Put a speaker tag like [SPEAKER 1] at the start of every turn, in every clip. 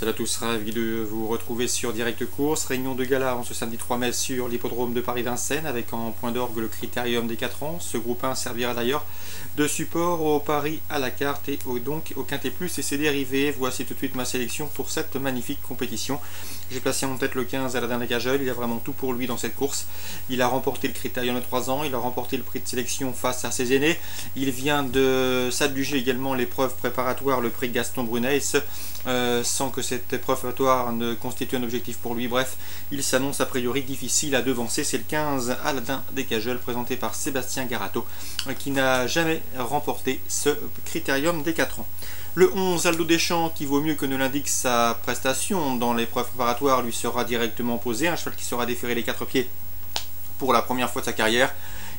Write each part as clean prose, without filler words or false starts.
[SPEAKER 1] Salut à tous, ravi de vous retrouver sur Direct Course. Réunion de gala en ce samedi 3 mai sur l'hippodrome de Paris-Vincennes avec en point d'orgue le Critérium des 4 ans. Ce groupe 1 servira d'ailleurs de support au pari à la carte et donc au Quintet Plus et ses dérivés. Voici tout de suite ma sélection pour cette magnifique compétition. J'ai placé en tête le 15 à la dernière Cagel, il a vraiment tout pour lui dans cette course. Il a remporté le Critérium de 3 ans, il a remporté le prix de sélection face à ses aînés. Il vient de s'adjuger également l'épreuve préparatoire, le prix Gaston Brunet, et ce, sans que cette épreuve préparatoire ne constitue un objectif pour lui. Bref, il s'annonce a priori difficile à devancer. C'est le 15 Aladin des Cageul présenté par Sébastien Garato qui n'a jamais remporté ce Critérium des 4 ans. Le 11 Aldo Deschamps, qui vaut mieux que ne l'indique sa prestation dans l'épreuve préparatoire, lui sera directement opposé. Un cheval qui sera déféré les 4 pieds pour la première fois de sa carrière.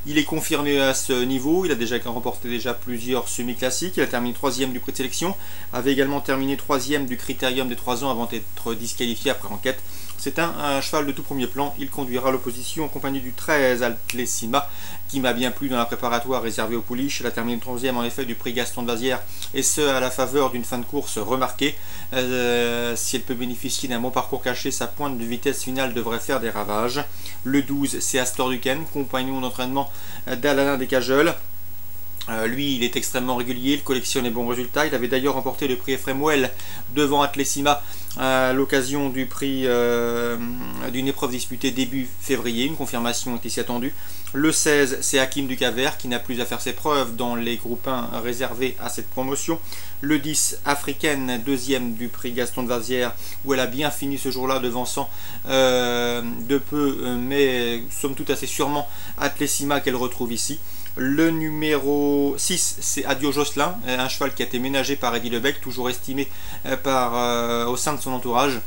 [SPEAKER 1] Il est confirmé à ce niveau, il a déjà remporté plusieurs semi-classiques, il a terminé 3e du prix de sélection, avait également terminé 3e du Critérium des 3 ans avant d'être disqualifié après enquête. C'est un cheval de tout premier plan, il conduira l'opposition en compagnie du 13 Altlessima, qui m'a bien plu dans la préparatoire réservée aux pouliches. Elle a terminé 3e en effet du prix Gaston de Vazières, et ce à la faveur d'une fin de course remarquée. Si elle peut bénéficier d'un bon parcours caché, sa pointe de vitesse finale devrait faire des ravages. Le 12 c'est Astor Duquesne, compagnon d'entraînement d'Aladin des Cageul. Lui, il est extrêmement régulier, il collectionne les bons résultats. Il avait d'ailleurs remporté le prix Ephraim devant Atlessima à l'occasion du prix d'une épreuve disputée début février. Une confirmation est ici attendue. Le 16, c'est Hakim Ducaver qui n'a plus à faire ses preuves dans les groupes 1 réservés à cette promotion. Le 10, Africaine, 2e du prix Gaston de Vazières, où elle a bien fini ce jour-là, devançant de peu, mais somme toute assez sûrement Atlessima qu'elle retrouve ici. Le numéro 6, c'est Adio Josselin, un cheval qui a été ménagé par Eddy Lebec, toujours estimé au sein de son entourage.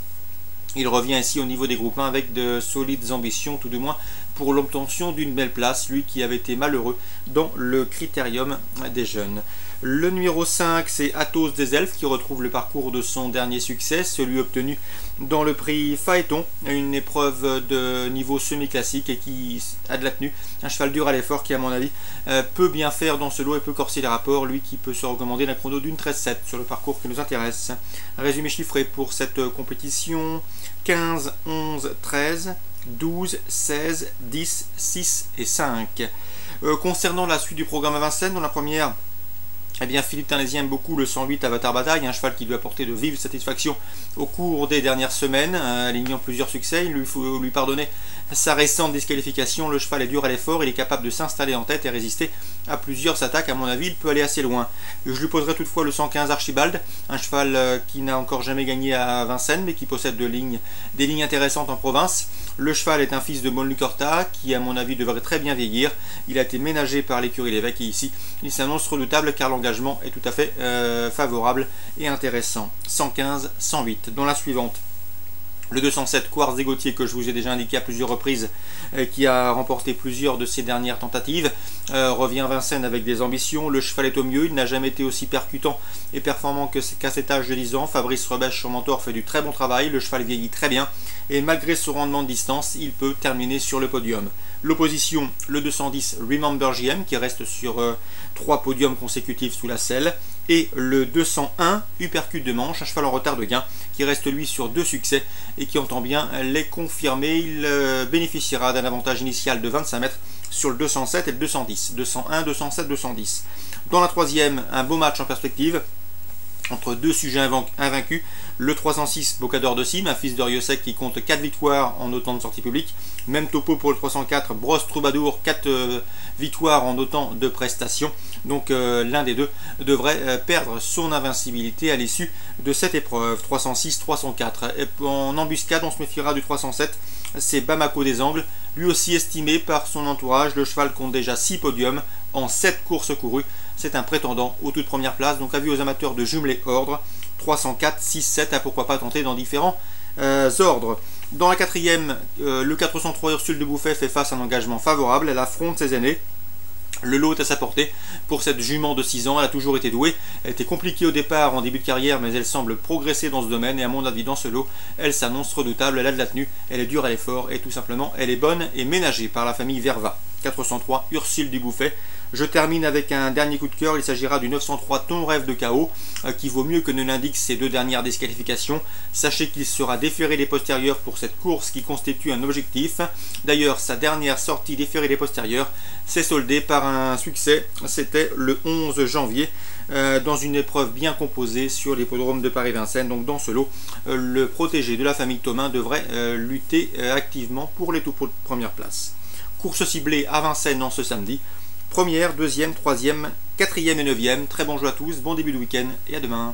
[SPEAKER 1] Il revient ici au niveau des groupes 1 avec de solides ambitions, tout du moins pour l'obtention d'une belle place, lui qui avait été malheureux dans le Critérium des jeunes. Le numéro 5, c'est Athos des Elfes qui retrouve le parcours de son dernier succès, celui obtenu dans le prix Phaéton, une épreuve de niveau semi-classique et qui a de la tenue. Un cheval dur à l'effort qui, à mon avis, peut bien faire dans ce lot et peut corser les rapports. Lui qui peut se recommander d'un chrono d'une 13-7 sur le parcours qui nous intéresse. Résumé chiffré pour cette compétition: 15, 11, 13, 12, 16, 10, 6 et 5. Concernant la suite du programme à Vincennes, dans la première, eh bien, Philippe Tarnésien aime beaucoup le 108 Avatar Bataille, un cheval qui lui a apporté de vives satisfactions au cours des dernières semaines, alignant plusieurs succès. Il lui faut lui pardonner sa récente disqualification. Le cheval est dur à l'effort, il est capable de s'installer en tête et résister à plusieurs attaques. À mon avis, il peut aller assez loin. Je lui poserai toutefois le 115 Archibald, un cheval qui n'a encore jamais gagné à Vincennes, mais qui possède des lignes intéressantes en province. Le cheval est un fils de Monlucorta qui, à mon avis, devrait très bien vieillir. Il a été ménagé par l'écurie Lévesque et ici, il s'annonce redoutable car l'engagement est tout à fait favorable et intéressant. 115, 108. Dans la suivante, le 207 Quartz des Gauthier, que je vous ai déjà indiqué à plusieurs reprises, qui a remporté plusieurs de ses dernières tentatives, revient à Vincennes avec des ambitions. Le cheval est au mieux, il n'a jamais été aussi percutant et performant qu'à cet âge de 10 ans. Fabrice Rebèche, son mentor, fait du très bon travail. Le cheval vieillit très bien et malgré son rendement de distance, il peut terminer sur le podium. L'opposition, le 210 Remember JM, qui reste sur 3 podiums consécutifs sous la selle, et le 201 Uppercut de Manche, un cheval en retard de gain, qui reste lui sur 2 succès et qui entend bien les confirmer. Il bénéficiera d'un avantage initial de 25 mètres sur le 207 et le 210, 201, 207, 210. Dans la troisième, un beau match en perspective entre deux sujets invaincus, le 306 Bocador de Cime, un fils de Riosec qui compte 4 victoires en autant de sorties publiques. Même topo pour le 304 Brosse Troubadour, 4 victoires en autant de prestations. Donc l'un des deux devrait perdre son invincibilité à l'issue de cette épreuve. 306, 304. Et en embuscade, on se méfiera du 307. C'est Bamako des Angles, lui aussi estimé par son entourage. Le cheval compte déjà 6 podiums en 7 courses courues. C'est un prétendant aux toutes premières places. Donc avis aux amateurs de jumelé ordre. 304, 6, 7, à pourquoi pas tenter dans différents ordres. Dans la quatrième, le 403 Ursule de Bouffet fait face à un engagement favorable. Elle affronte ses aînés. Le lot est à sa portée pour cette jument de 6 ans. Elle a toujours été douée. Elle était compliquée au départ en début de carrière, mais elle semble progresser dans ce domaine. Et à mon avis, dans ce lot, elle s'annonce redoutable. Elle a de la tenue, elle est dure à l'effort et tout simplement, elle est bonne et ménagée par la famille Verva. 403 Ursule du Bouffet. Je termine avec un dernier coup de cœur, il s'agira du 903 Ton Rêve de KO, qui vaut mieux que ne l'indiquent ces deux dernières disqualifications. Sachez qu'il sera déféré des postérieurs pour cette course qui constitue un objectif. D'ailleurs, sa dernière sortie déférée des postérieurs s'est soldée par un succès, c'était le 11 janvier, dans une épreuve bien composée sur l'hippodrome de Paris-Vincennes. Donc dans ce lot, le protégé de la famille Thomain devrait lutter activement pour les toutes premières places. Course ciblée à Vincennes en ce samedi. Première, deuxième, troisième, quatrième et neuvième. Très bon jeu à tous, bon début de week-end et à demain.